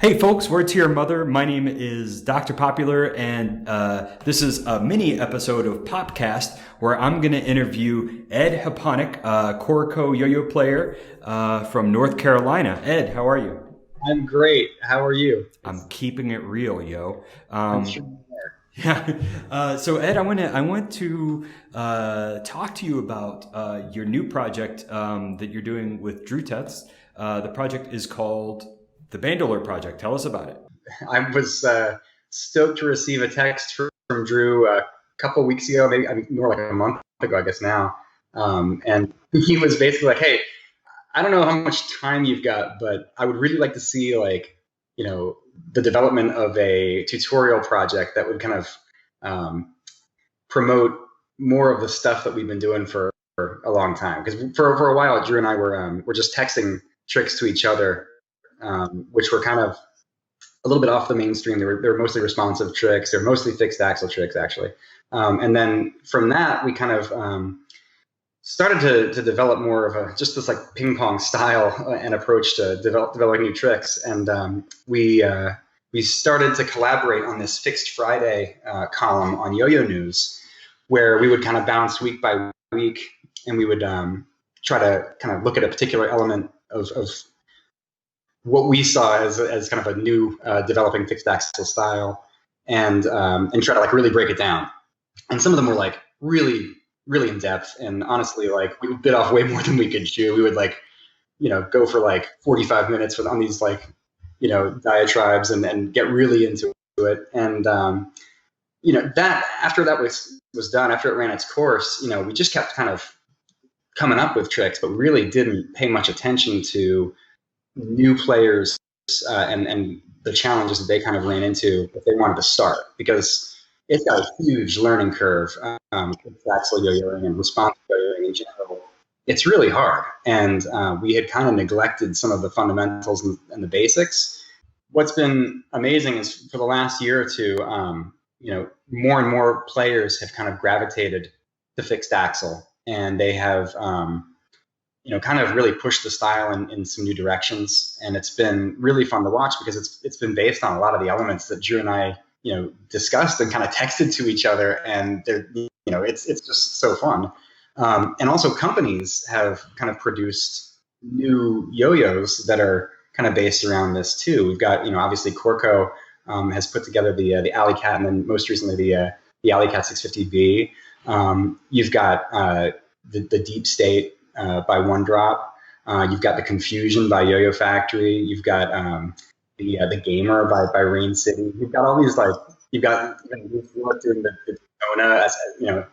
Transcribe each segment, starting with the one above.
Hey folks, word to your mother. My name is Dr. Popular, and this is a mini episode of PopCast where I'm going to interview Ed Haponik, a Corco yo-yo player from North Carolina. Ed, how are you? I'm great. How are you? I'm keeping it real, yo. I'm sure you are. Yeah. So Ed, I want to talk to you about your new project that you're doing with Drew Tetz. The project is called the Bandalores Project. Tell us about it. I was stoked to receive a text from Drew a couple weeks ago, maybe more like a month ago, I guess now. And he was basically like, "Hey, I don't know how much time you've got, but I would really like to see the development of a tutorial project that would kind of promote more of the stuff that we've been doing for a long time. Because for a while, Drew and I were just texting tricks to each other, which were kind of a little bit off the mainstream. They were mostly responsive tricks. They're mostly fixed axle tricks, actually. And then from that, we kind of started to develop more of just this like ping pong style and approach to developing new tricks. And we started to collaborate on this Fixed Friday column on Yo-Yo News, where we would kind of bounce week by week, and we would try to kind of look at a particular element of what we saw as kind of a new developing fixed axle style, and try to like really break it down. And some of them were like really in depth, and honestly, like we bit off way more than we could chew. We would go for like 45 minutes on these diatribes and get really into it. And that after that was done, after it ran its course, we just kept kind of coming up with tricks, but really didn't pay much attention to new players and the challenges that they kind of ran into if they wanted to start, because it's got a huge learning curve. Fixed axle yo-yoing and responsive yo-yoing in general, it's really hard, and we had kind of neglected some of the fundamentals and the basics. What's been amazing is for the last year or two, more and more players have kind of gravitated to fixed axle, and they have kind of really pushed the style in some new directions. And it's been really fun to watch because it's been based on a lot of the elements that Drew and I, discussed and kind of texted to each other. And it's just so fun. And also companies have kind of produced new yo-yos that are kind of based around this too. We've got, obviously Corco has put together the Alley Cat, and then most recently the Alley Cat 650B. You've got the Deep State by One Drop. You've got the Confusion by Yo-Yo Factory. You've got the Gamer by Rain City. You've got all these you've got doing the Daytona.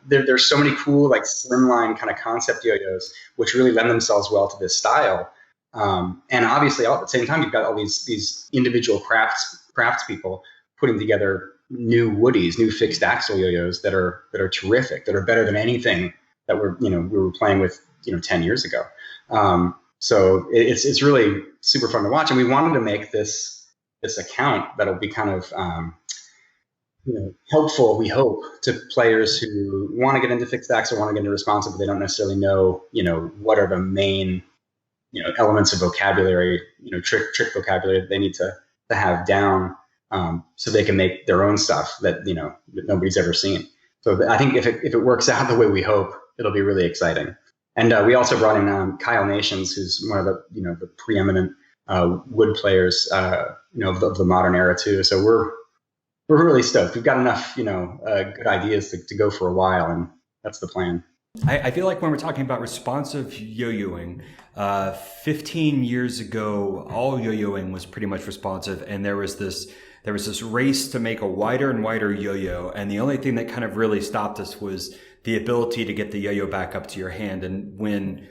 There's so many cool like slimline kind of concept yo-yos which really lend themselves well to this style. And obviously, all at the same time, you've got all these individual craftspeople putting together new woodies, new fixed axle yo-yos that are terrific, that are better than anything that we were playing with 10 years ago. So it's really super fun to watch, and we wanted to make this account that'll be kind of helpful, we hope, to players who want to get into fixed axle, want to get into responsive, but they don't necessarily know what are the main elements of vocabulary, trick vocabulary that they need to have down, so they can make their own stuff that that nobody's ever seen. So I think if it works out the way we hope, it'll be really exciting. And we also brought in Kyle Nations, who's one of the preeminent wood players of the modern era too. So we're really stoked. We've got enough good ideas to go for a while, and that's the plan. I feel like when we're talking about responsive yo-yoing, 15 years ago, all yo-yoing was pretty much responsive, and there was this race to make a wider and wider yo-yo, and the only thing that kind of really stopped us was the ability to get the yo-yo back up to your hand. And when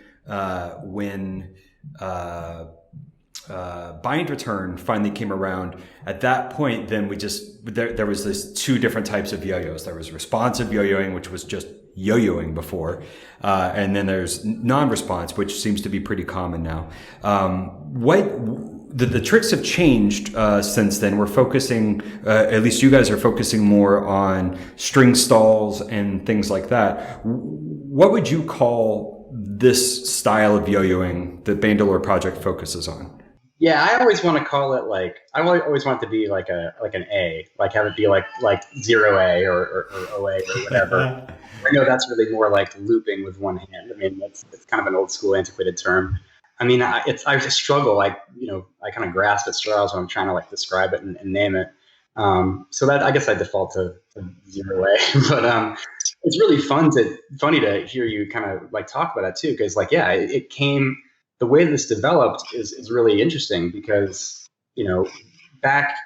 bind return finally came around, at that point, then there was this two different types of yo-yos. There was responsive yo-yoing, which was just yo-yoing before, and then there's non-response, which seems to be pretty common now. The tricks have changed since then. We're focusing, at least you guys are focusing more on string stalls and things like that. What would you call this style of yo-yoing that Bandalore Project focuses on? Yeah, I always want to call it like always want it to be like an A, like have it be like 0A or OA or whatever. I know that's really more like looping with one hand. I mean, it's kind of an old school, antiquated term. I mean, I just struggle. Like, I kind of grasp at straws when I'm trying to like describe it and name it. So that I guess I default to 0A, but it's really funny to hear you kind of like talk about that too, because like yeah, it came the way this developed is really interesting because back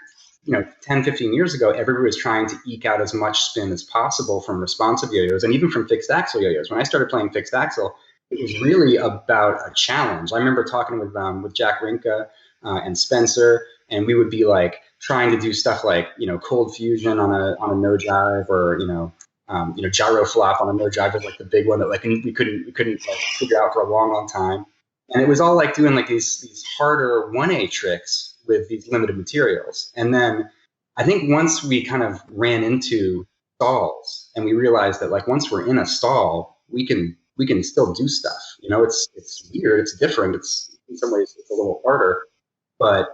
10, 15 years ago, everybody was trying to eke out as much spin as possible from responsive yo-yos and even from fixed axle yo-yos. When I started playing fixed axle, it was really about a challenge. I remember talking with Jack Rinka and Spencer, and we would be like trying to do stuff like cold fusion on a no jive, or gyro flop on a no jive was like the big one that like we couldn't like, figure out for a long time. And it was all like doing like these harder 1A tricks with these limited materials. And then I think once we kind of ran into stalls and we realized that like once we're in a stall, we can still do stuff. It's weird, it's different, it's in some ways it's a little harder, but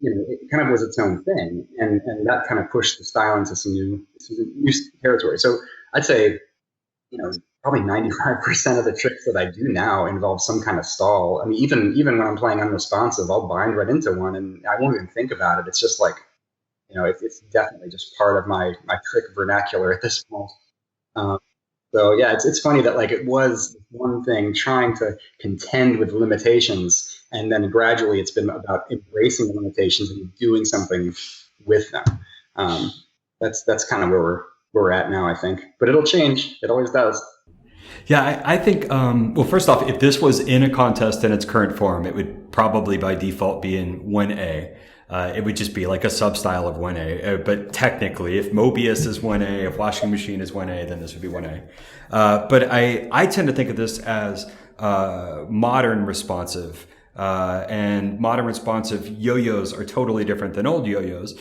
it kind of was its own thing. And that kind of pushed the style into some new territory. So I'd say, probably 95% of the tricks that I do now involve some kind of stall. I mean, even when I'm playing unresponsive, I'll bind right into one and I won't even think about it. It's just like, it's definitely just part of my trick vernacular at this point. So yeah, it's funny that like it was one thing trying to contend with limitations, and then gradually it's been about embracing the limitations and doing something with them. That's kind of where we're at now, I think. But it'll change. It always does. Yeah, I think, well, first off, if this was in a contest in its current form, it would probably by default be in 1A. It would just be like a sub-style of 1A. But technically, if Mobius is 1A, if Washing Machine is 1A, then this would be 1A. But I tend to think of this as modern responsive. And modern responsive yo-yos are totally different than old yo-yos,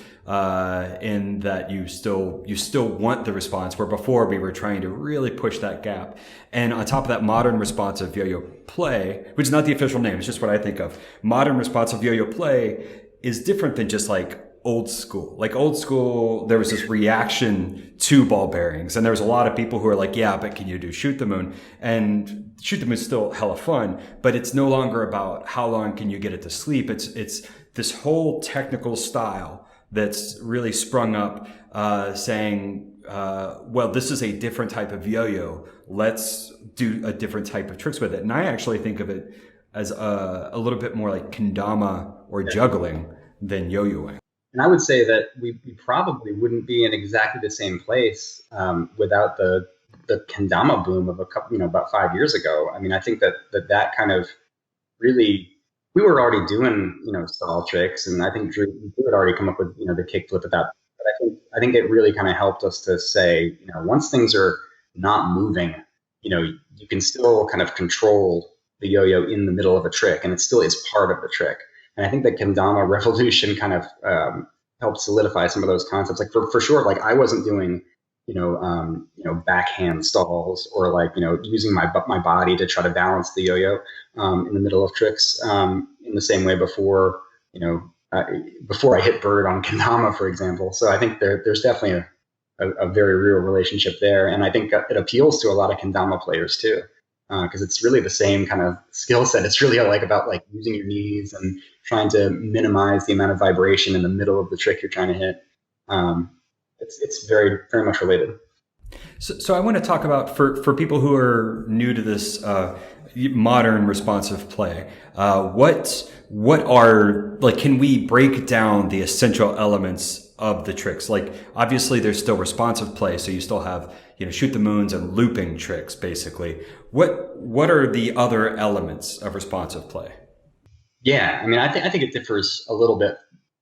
in that you still want the response, where before we were trying to really push that gap. And on top of that, modern responsive yo-yo play, which is not the official name, it's just what I think of. Modern responsive yo-yo play is different than just like old school. Like old school, there was this reaction to ball bearings, and there was a lot of people who are like, yeah, but can you do Shoot the Moon? And Shoot the Moon is still hella fun, but it's no longer about how long can you get it to sleep. It's this whole technical style that's really sprung up, saying, well, this is a different type of yo-yo. Let's do a different type of tricks with it. And I actually think of it as a little bit more like kendama or juggling than yo-yoing. And I would say that we probably wouldn't be in exactly the same place without the kendama boom of about 5 years ago. I mean, I think that kind of really, we were already doing stall tricks, and I think Drew had already come up with the kickflip at that. But I think it really kind of helped us to say, once things are not moving, you can still kind of control the yo-yo in the middle of a trick, and it still is part of the trick. And I think the kendama revolution kind of helped solidify some of those concepts. Like for sure, like I wasn't doing, backhand stalls or like, using my body to try to balance the yo-yo in the middle of tricks in the same way before I hit bird on kendama, for example. So I think there's definitely a very real relationship there. And I think it appeals to a lot of kendama players too. Because it's really the same kind of skill set. It's really like about like using your knees and trying to minimize the amount of vibration in the middle of the trick you're trying to hit. It's very, very much related. So I want to talk about for people who are new to this modern responsive play. What are, like, can we break down the essential elements of the tricks? Like, obviously there's still responsive play, so you still have, Shoot the Moons and looping tricks, basically. What are the other elements of responsive play? Yeah, I mean, I think it differs a little bit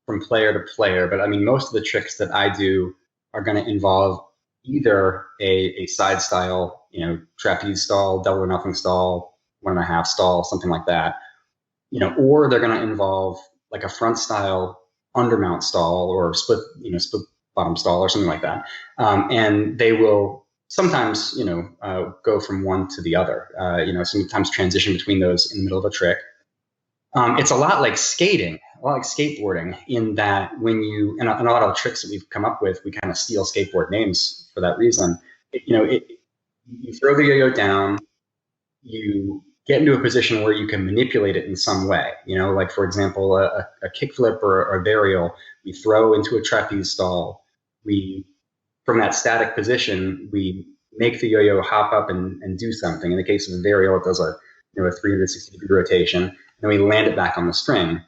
from player to player, but I mean, most of the tricks that I do are going to involve either a side style, trapeze stall, double or nothing stall, 1.5 stall, something like that, or they're going to involve like a front style undermount stall or split bottom stall or something like that. And they will sometimes, go from one to the other, sometimes transition between those in the middle of a trick. It's a lot like skating. like skateboarding in that when you, and a lot of the tricks that we've come up with, we kind of steal skateboard names for that reason. You throw the yo-yo down, you get into a position where you can manipulate it in some way. Like for example, a kickflip or a varial, we throw into a trapeze stall. From that static position, we make the yo-yo hop up and do something. In the case of a varial, it does a 360-degree rotation, and then we land it back on the string.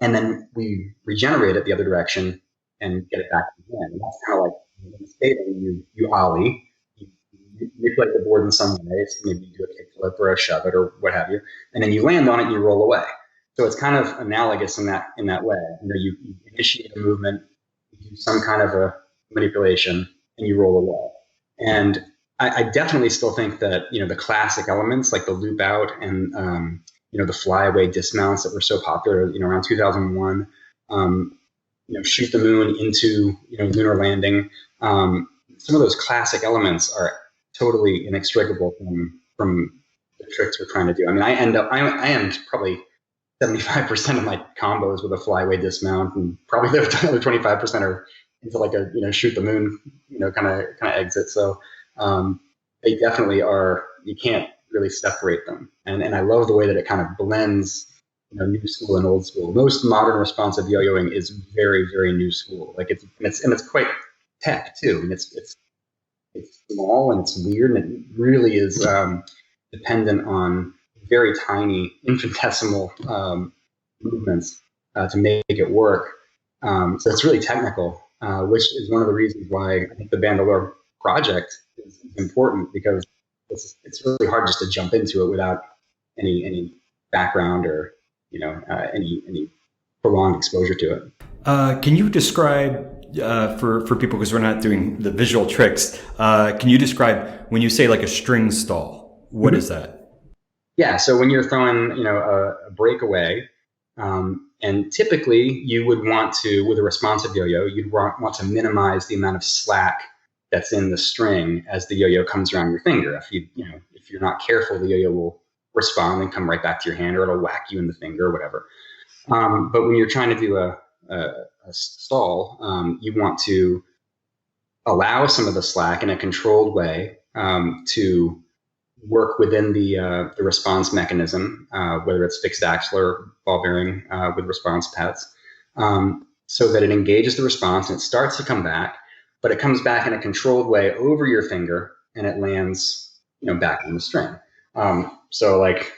And then we regenerate it the other direction and get it back again. And that's kind of like in skating, you ollie, you manipulate the board in some way. So maybe you do a kickflip or a shove it or what have you, and then you land on it and you roll away. So it's kind of analogous in that way. You initiate a movement, you do some kind of a manipulation, and you roll away. And I definitely still think that the classic elements like the loop out and the flyaway dismounts that were so popular around 2001, shoot the moon into lunar landing. Some of those classic elements are totally inextricable from the tricks we're trying to do. I mean, I end probably 75% of my combos with a flyaway dismount, and probably the other 25% are into like a shoot the moon kind of exit. So they definitely are. You can't really separate them, and I love the way that it kind of blends new school and old school. Most modern responsive yo-yoing is very, very new school. Like it's quite tech too, and it's small and it's weird, and it really is dependent on very tiny infinitesimal movements to make it work. So it's really technical, which is one of the reasons why I think the Bandalore Project is important, because it's really hard just to jump into it without any background or any prolonged exposure to it. Can you describe for people, because we're not doing the visual tricks, can you describe when you say like a string stall? What is that? Yeah, so when you're throwing a breakaway, and typically you would want to, with a responsive yo-yo, you'd want to minimize the amount of slack that's in the string as the yo-yo comes around your finger. If you're not careful, the yo-yo will respond and come right back to your hand, or it'll whack you in the finger or whatever. But when you're trying to do a stall, you want to allow some of the slack in a controlled way to work within the response mechanism, whether it's fixed axle or ball bearing with response pads, so that it engages the response and it starts to come back, but it comes back in a controlled way over your finger and it lands back on the string. So like,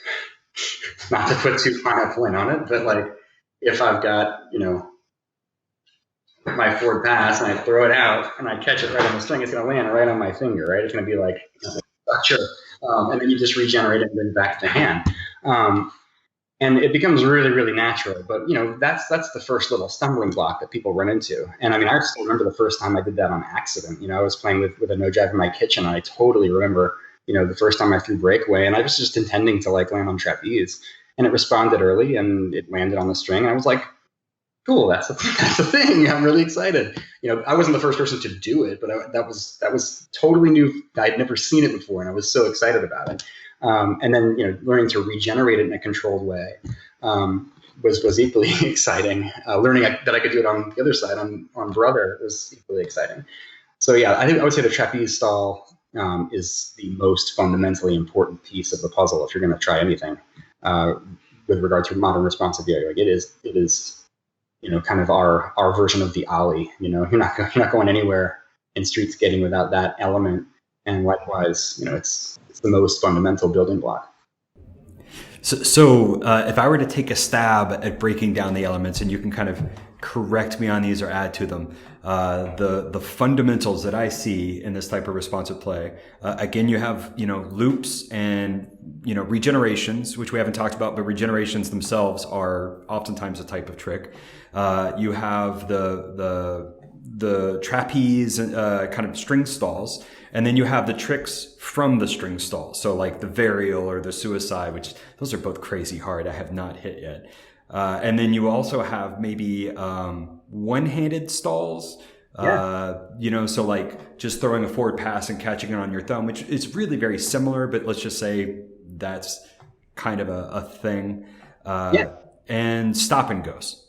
not to put too fine a point on it, but like if I've got my forward pass and I throw it out and I catch it right on the string, it's going to land right on my finger, right? It's going to be like structure, and then you just regenerate it and bring it back to the hand, and it becomes really, really natural. But that's the first little stumbling block that people run into. And I mean, I still remember the first time I did that on accident. I was playing with a no drive in my kitchen, and I totally remember the first time I threw breakaway, and I was just intending to like land on trapeze, and it responded early and it landed on the string. And I was like, cool, that's a thing. I'm really excited. I wasn't the first person to do it, but that was totally new. I'd never seen it before, and I was so excited about it. And then learning to regenerate it in a controlled way was equally exciting. Learning that I could do it on the other side on Brother was equally exciting. So yeah, I would say the trapeze stall is the most fundamentally important piece of the puzzle if you're going to try anything with regard to modern responsive yo-yo. It is kind of our version of the ollie. You're not going anywhere in street skating without that element. And likewise, it's the most fundamental building block. So if I were to take a stab at breaking down the elements, and you can kind of correct me on these or add to them, the fundamentals that I see in this type of responsive play, again, you have loops and regenerations, which we haven't talked about, but regenerations themselves are oftentimes a type of trick. You have the trapeze kind of string stalls, and then you have the tricks from the string stall. So like the varial or the suicide, which those are both crazy hard. I have not hit yet. And then you also have maybe one-handed stalls. So like just throwing a forward pass and catching it on your thumb, which is really very similar, but let's just say that's kind of a thing. And stop and goes.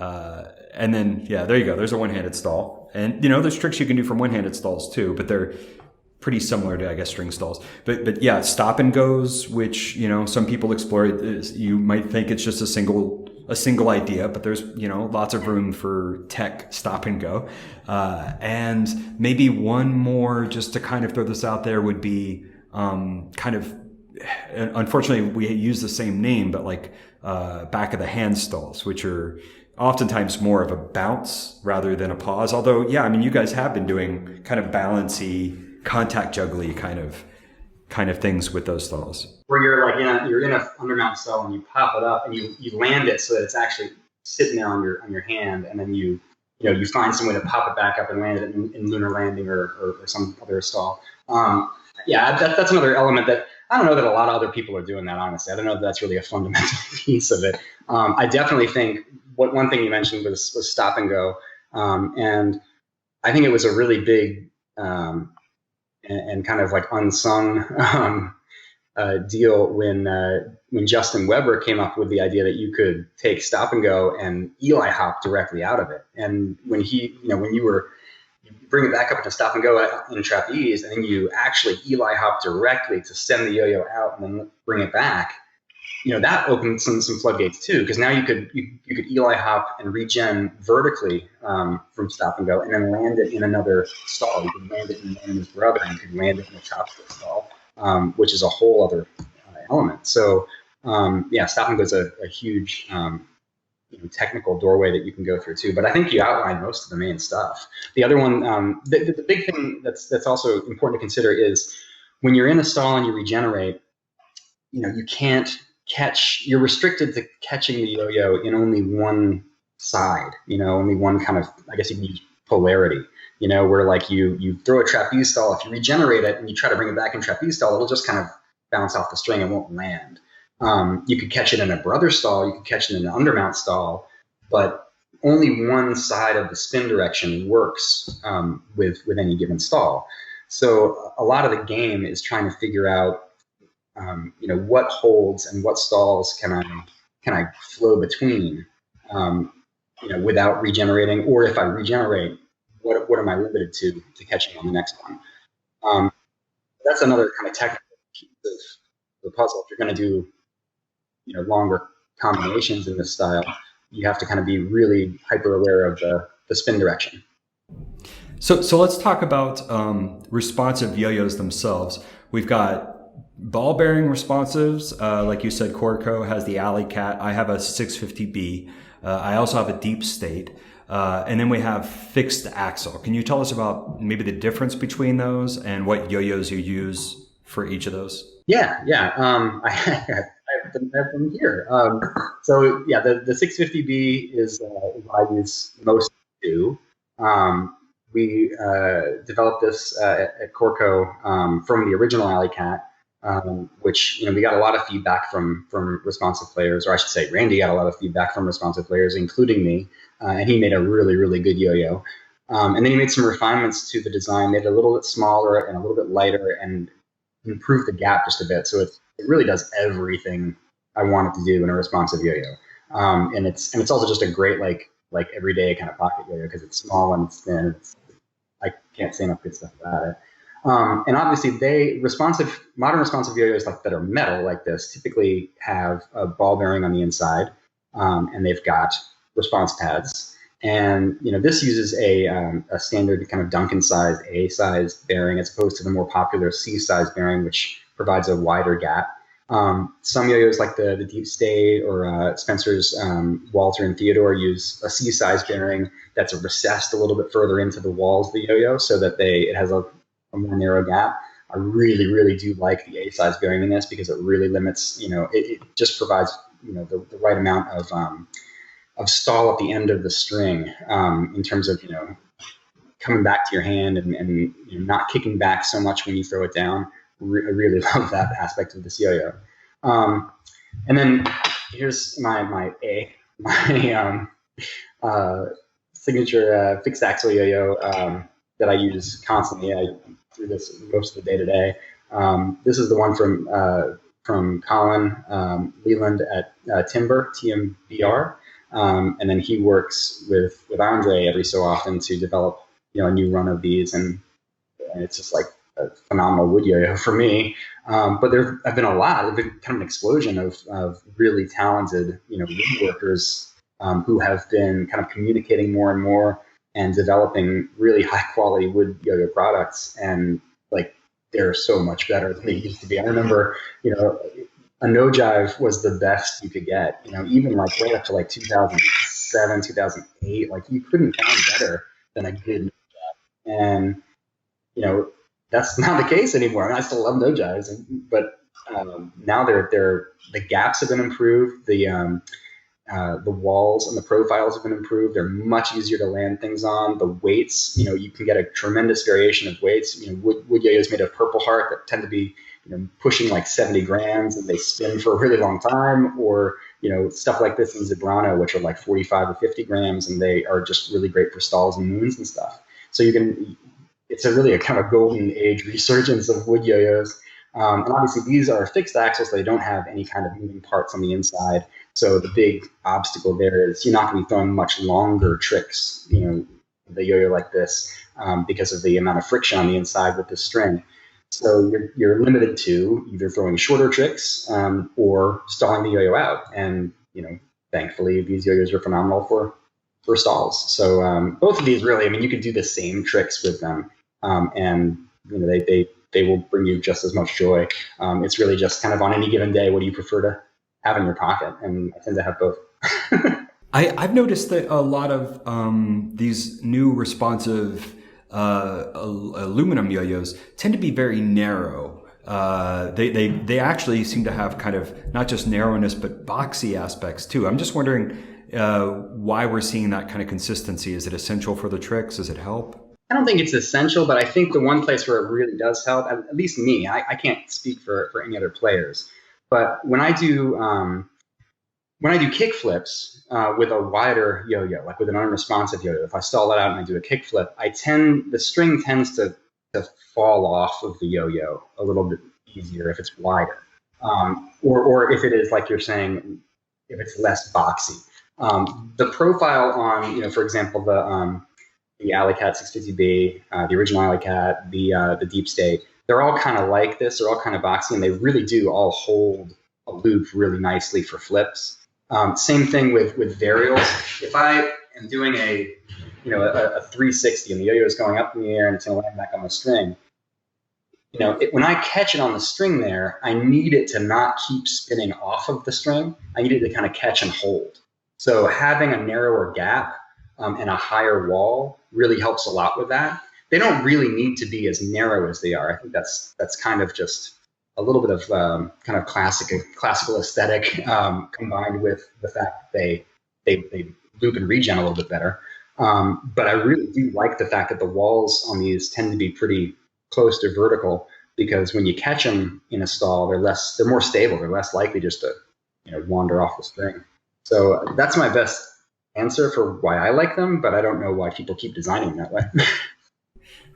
And then, yeah, there you go. There's a one-handed stall. And, there's tricks you can do from one-handed stalls too, but they're pretty similar to, I guess, string stalls. But yeah, stop and goes, which, some people explore. You might think it's just a single idea, but there's, lots of room for tech stop and go. And maybe one more just to kind of throw this out there would be unfortunately, we use the same name, but like back of the hand stalls, which are oftentimes more of a bounce rather than a pause. Although, yeah, I mean, you guys have been doing kind of balancy, contact juggly kind of things with those stalls. Where you're in a undermount stall and you pop it up and you land it so that it's actually sitting there on your hand, and then you find some way to pop it back up and land it in lunar landing or some other stall. That's another element that I don't know that a lot of other people are doing that, honestly. I don't know that that's really a fundamental piece of it. I definitely think one thing you mentioned was stop and go. And I think it was a really big and kind of like unsung deal when Justin Weber came up with the idea that you could take stop and go and Eli hop directly out of it. And when you bring it back up to stop and go in trapeze, and then you actually Eli hop directly to send the yo-yo out and then bring it back, that opened some floodgates too, because now you could Eli hop and regen vertically from stop and go, and then land it in another stall. You could land it in his brother, and you could land it in a chopstick stall, which is a whole other element. So stop and go is a huge technical doorway that you can go through too. But I think you outlined most of the main stuff. The other one, the big thing that's also important to consider is when you're in a stall and you regenerate, you can't you're restricted to catching the yo-yo in only one side, only one kind of, I guess you can use polarity, where like you throw a trapeze stall, if you regenerate it and you try to bring it back in trapeze stall, it'll just kind of bounce off the string and won't land. You could catch it in a brother stall, you could catch it in an undermount stall, but only one side of the spin direction works with any given stall. So a lot of the game is trying to figure out what holds and what stalls can I flow between, without regenerating, or if I regenerate, what am I limited to catching on the next one? That's another kind of technical piece of the puzzle. If you're going to do longer combinations in this style, you have to kind of be really hyper aware of the spin direction. So let's talk about responsive yo-yos themselves. We've got ball bearing responsives, like you said. Corco has the Alley Cat. I have a 650B. I also have a Deep State, and then we have fixed axle. Can you tell us about maybe the difference between those and what yo-yos you use for each of those? Yeah. I have them here. The 650B is what I use most too. We developed this at Corco from the original Alley Cat, which we got a lot of feedback from responsive players, or I should say Randy got a lot of feedback from responsive players, including me, and he made a really, really good yo-yo. And then he made some refinements to the design, made it a little bit smaller and a little bit lighter, and improved the gap just a bit. So it really does everything I want it to do in a responsive yo-yo. And it's also just a great like everyday kind of pocket yo-yo because it's small and it's thin. I can't say enough good stuff about it. And obviously, modern responsive yo-yos that are metal like this typically have a ball bearing on the inside, and they've got response pads. And this uses a standard kind of Duncan size A size bearing as opposed to the more popular C size bearing, which provides a wider gap. Some yo-yos like the Deep State or Spencer's Walter and Theodore use a C size bearing that's recessed a little bit further into the walls of the yo-yo so that it has a more narrow gap. I really, really do like the A size bearing in this because it really limits, it just provides, the right amount of stall at the end of the string in terms of, coming back to your hand and not kicking back so much when you throw it down. I really love that aspect of this yo-yo. And then here's my signature fixed axle yo-yo that I use constantly. I do this most of the day to day. This is the one from Colin Leland at Timber, TMBR. And then he works with Andre every so often to develop, a new run of these. And it's just like a phenomenal wood yo-yo for me. But there have been a lot. There's been kind of an explosion of really talented, woodworkers who have been kind of communicating more and more and developing really high quality wood yo-yo products. And like, they're so much better than they used to be. I remember, a no jive was the best you could get, even like right up to like 2007, 2008, like you couldn't find better than a good no jive. And, that's not the case anymore. I mean, I still love no jives, but now the gaps have been improved. The walls and the profiles have been improved. They're much easier to land things on. The weights, you can get a tremendous variation of weights. Wood yo-yos made of Purple Heart that tend to be, pushing like 70 grams and they spin for a really long time, or, stuff like this in Zebrano, which are like 45 or 50 grams, and they are just really great for stalls and moons and stuff. So it's a kind of golden age resurgence of wood yo-yos. And obviously these are fixed axles, so they don't have any kind of moving parts on the inside. So the big obstacle there is you're not going to be throwing much longer tricks, the yo-yo like this, because of the amount of friction on the inside with the string. So you're limited to either throwing shorter tricks or stalling the yo-yo out. And, thankfully these yo-yos are phenomenal for stalls. So both of these really, you could do the same tricks with them. And, they will bring you just as much joy. It's really just kind of on any given day, what do you prefer to have in your pocket? And I tend to have both. I've noticed that a lot of these new responsive aluminum yo-yos tend to be very narrow. They actually seem to have kind of not just narrowness, but boxy aspects too. I'm just wondering why we're seeing that kind of consistency. Is it essential for the tricks? Does it help? I don't think it's essential, but I think the one place where it really does help, at least me, I can't speak for any other players, but when I do kick flips with a wider yo-yo, like with an unresponsive yo-yo, if I stall it out and I do a kick flip, the string tends to fall off of the yo-yo a little bit easier if it's wider, or if it is like you're saying, if it's less boxy. The profile on, for example, the Alley Cat 650B, the original Alley Cat, the Deep State, they're all kind of like this. They're all kind of boxy, and they really do all hold a loop really nicely for flips. Same thing with varials. If I am doing a 360 and the yo-yo is going up in the air and it's going to land back on the string, when I catch it on the string there, I need it to not keep spinning off of the string. I need it to kind of catch and hold. So having a narrower gap and a higher wall really helps a lot with that. They don't really need to be as narrow as they are. I think that's kind of just a little bit of kind of classical aesthetic combined with the fact that they loop and regen a little bit better. But I really do like the fact that the walls on these tend to be pretty close to vertical, because when you catch them in a stall, they're more stable. They're less likely just to wander off the string. So that's my best answer for why I like them, but I don't know why people keep designing that way.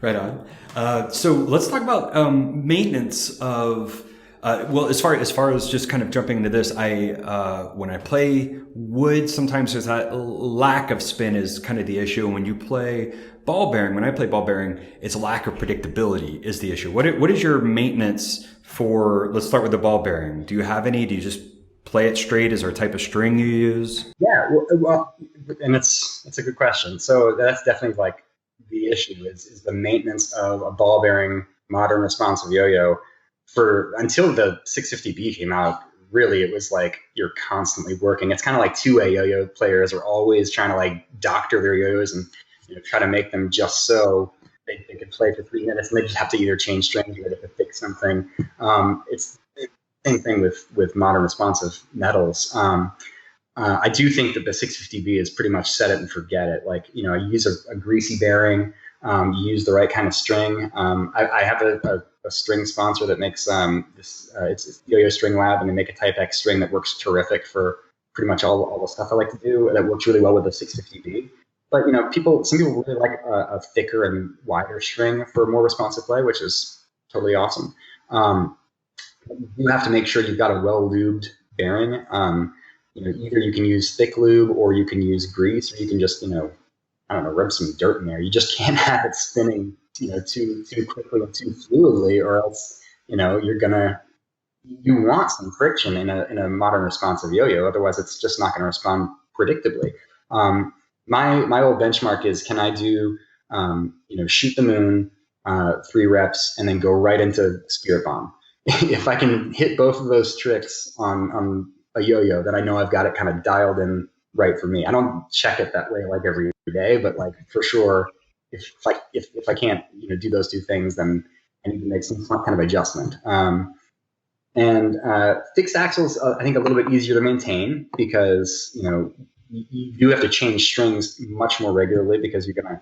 Right on. So let's talk about maintenance of. As far as just kind of jumping into this, when I play wood, sometimes there's that lack of spin is kind of the issue. When you play ball bearing, when I play ball bearing, it's lack of predictability is the issue. What is your maintenance for? Let's start with the ball bearing. Do you have any? Do you just play it straight? Is there a type of string you use? Yeah, well, and it's a good question. So that's definitely like the issue is the maintenance of a ball bearing modern responsive yo-yo. Until the 650B came out, really it was like you're constantly working. It's kind of like two-way yo-yo players are always trying to like doctor their yo-yos and try to make them just so they could play for 3 minutes, and they just have to either change strings or they have to fix something. It's the same thing with modern responsive metals. I do think that the 650B is pretty much set it and forget it. Like, you use a greasy bearing, you use the right kind of string. I have a string sponsor that makes it's Yo-Yo String Lab, and they make a Type X string that works terrific for pretty much all the stuff I like to do. That works really well with the 650B. But some people really like a thicker and wider string for more responsive play, which is totally awesome. You have to make sure you've got a well-lubed bearing. either you can use thick lube or you can use grease, or you can just, I don't know, rub some dirt in there. You just can't have it spinning, too quickly and too fluidly, or else, you want some friction in a modern responsive yo-yo. Otherwise, it's just not going to respond predictably. My old benchmark is, can I do, shoot the moon, 3 reps, and then go right into spirit bomb? If I can hit both of those tricks on a yo-yo, then I know I've got it kind of dialed in right for me. I don't check it that way like every day, but like for sure, if I can't do those 2 things, then I need to make some kind of adjustment. And fixed axles, I think, a little bit easier to maintain because you do have to change strings much more regularly, because you're going to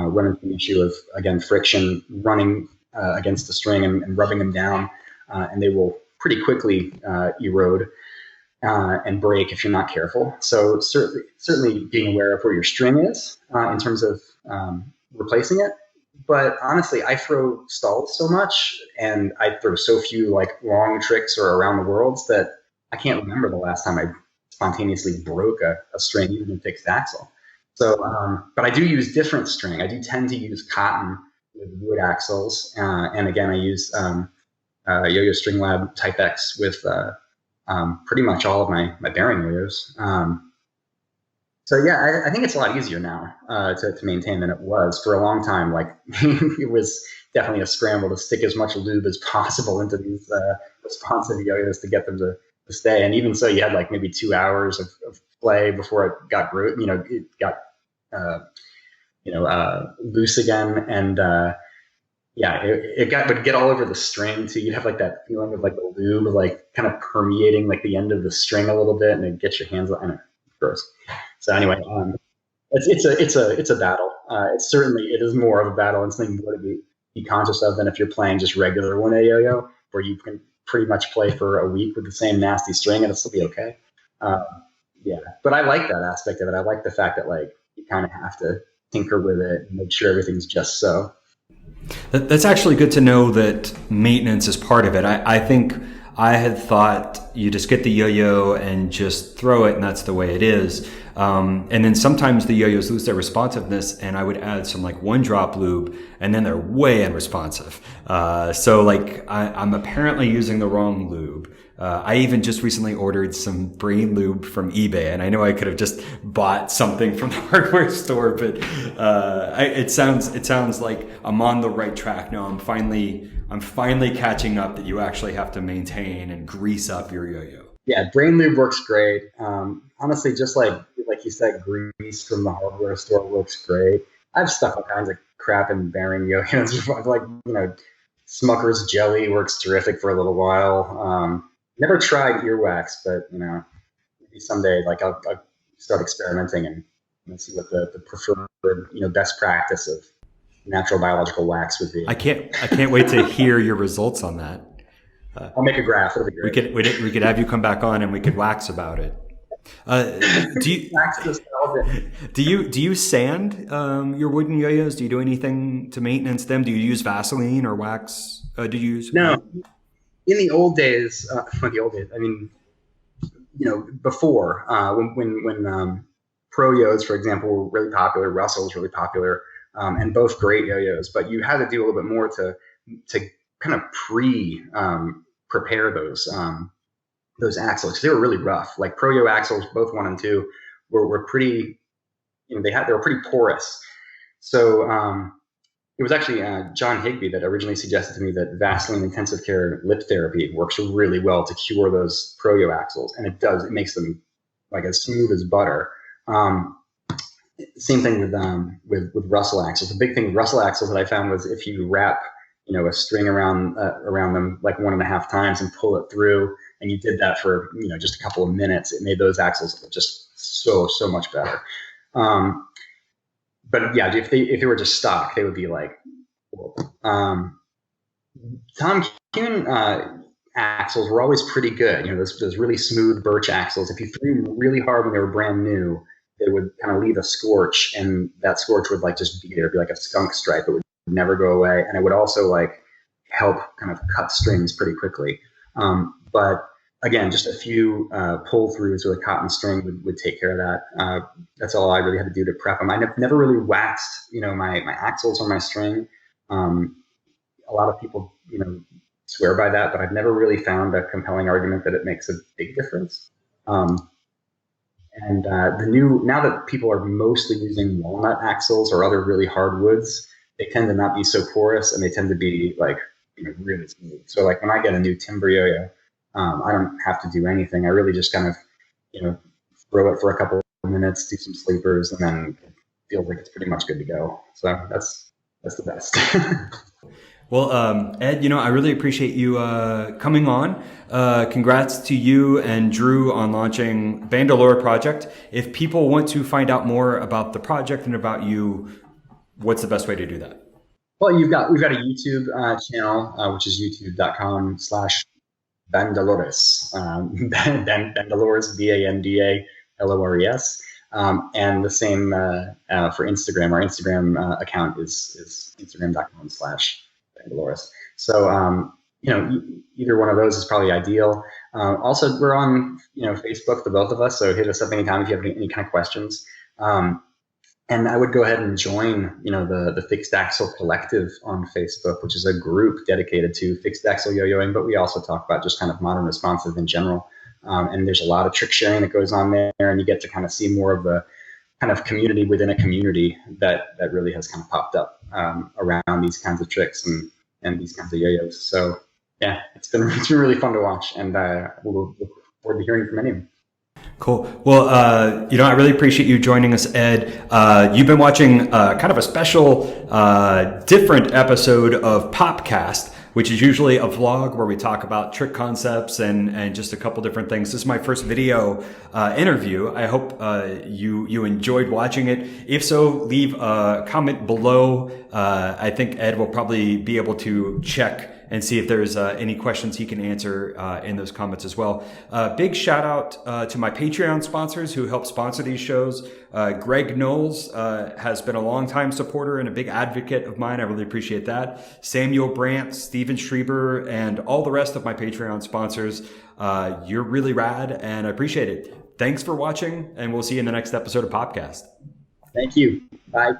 run into the issue of, again, friction running against the string and rubbing them down, and they will pretty quickly erode and break if you're not careful. So certainly being aware of where your string is in terms of replacing it. But honestly, I throw stalls so much, and I throw so few like long tricks or around the worlds, that I can't remember the last time I spontaneously broke a string, even in fixed axle. So, but I do use different string. I do tend to use cotton with wood axles, and again, I use Yo-Yo String Lab Type X with pretty much all of my bearing yo-yos. So yeah, I think it's a lot easier now to maintain than it was for a long time. Like it was definitely a scramble to stick as much lube as possible into these responsive yo-yos to get them to stay. And even so, you had like maybe 2 hours of play before it got loose again. And it would get all over the string too. You'd have like that feeling of like the lube like kind of permeating like the end of the string a little bit, and it gets your hands on it. Gross. So anyway, it's a battle. It is more of a battle and something more to be conscious of than if you're playing just regular 1A yo-yo, where you can pretty much play for a week with the same nasty string and it'll still be okay. But I like that aspect of it. I like the fact that like you kind of have to tinker with it and make sure everything's just so. That's actually good to know that maintenance is part of it. I think I had thought you just get the yo-yo and just throw it, and that's the way it is. And then sometimes the yo-yos lose their responsiveness, and I would add some like 1-drop lube, and then they're way unresponsive. So like I'm apparently using the wrong lube. I even just recently ordered some brain lube from eBay, and I know I could have just bought something from the hardware store, but it sounds like I'm on the right track now. I'm finally catching up that you actually have to maintain and grease up your yo-yo. Yeah, brain lube works great. Honestly, just like you said, grease from the hardware store works great. I've stuck all kinds of crap in bearing yo-yos. Like Smucker's jelly works terrific for a little while. Never tried earwax, but maybe someday like I'll start experimenting and see what the preferred best practice of natural biological wax would be. I can't wait to hear your results on that. I'll make a graph. It'll be great. We could have you come back on and we could wax about it. Do you sand your wooden yo-yos? Do you do anything to maintenance them? Do you use Vaseline or wax? Do you use no? In the old days, I mean, before when pro-yos, for example, were really popular, Russell was really popular, and both great yo-yos, but you had to do a little bit more to kind of prepare those axles, because they were really rough. Like pro-yo axles, both 1 and 2, were pretty, they were pretty porous. So it was actually John Higby that originally suggested to me that Vaseline intensive care lip therapy works really well to cure those pro-yo axles, and it does. It makes them like as smooth as butter. Same thing with Russell axles. The big thing with Russell axles that I found was if you wrap a string around them like 1.5 times and pull it through, and you did that for just a couple of minutes, it made those axles just so much better. But yeah, if they were just stock, they would be like Tom Kuhn axles were always pretty good. Those really smooth birch axles. If you threw them really hard when they were brand new, they would kind of leave a scorch, and that scorch would like just be there, be like a skunk stripe. It would never go away, and it would also like help kind of cut strings pretty quickly. But again, just a few pull throughs with a cotton string would take care of that. That's all I really had to do to prep them. I never really waxed, my axles or my string. A lot of people, swear by that, but I've never really found a compelling argument that it makes a big difference. Now that people are mostly using walnut axles or other really hard woods, they tend to not be so porous, and they tend to be like really smooth. So like when I get a new timber yo-yo, I don't have to do anything. I really just kind of throw it for a couple of minutes, do some sleepers, and then it feels like it's pretty much good to go. So that's the best. Well, Ed, I really appreciate you coming on. Congrats to you and Drew on launching Bandalores Project. If people want to find out more about the project and about you, what's the best way to do that? Well, we've got a YouTube channel, which is youtube.com/Bandalores. Bandalores, Bandalores. And the same for Instagram. Our Instagram account is instagram.com/Bandalores. So, either one of those is probably ideal. Also, we're on, Facebook, the both of us. So hit us up anytime if you have any kind of questions. And I would go ahead and join, the Fixed Axle Collective on Facebook, which is a group dedicated to fixed axle yo-yoing, but we also talk about just kind of modern responsive in general. And there's a lot of trick sharing that goes on there, and you get to kind of see more of the kind of community within a community that really has kind of popped up around these kinds of tricks and these kinds of yo-yos. So yeah, it's been really fun to watch, and we'll look forward to hearing from anyone. Cool. Well, I really appreciate you joining us, Ed. You've been watching kind of a special, different episode of PopCast, which is usually a vlog where we talk about trick concepts and just a couple different things. This is my first video interview. I hope you enjoyed watching it. If so, leave a comment below. I think Ed will probably be able to check and see if there's any questions he can answer in those comments as well. Big shout out to my Patreon sponsors who help sponsor these shows. Greg Knowles has been a longtime supporter and a big advocate of mine. I really appreciate that. Samuel Brandt, Steven Schreiber, and all the rest of my Patreon sponsors. You're really rad, and I appreciate it. Thanks for watching, and we'll see you in the next episode of PopCast. Thank you. Bye.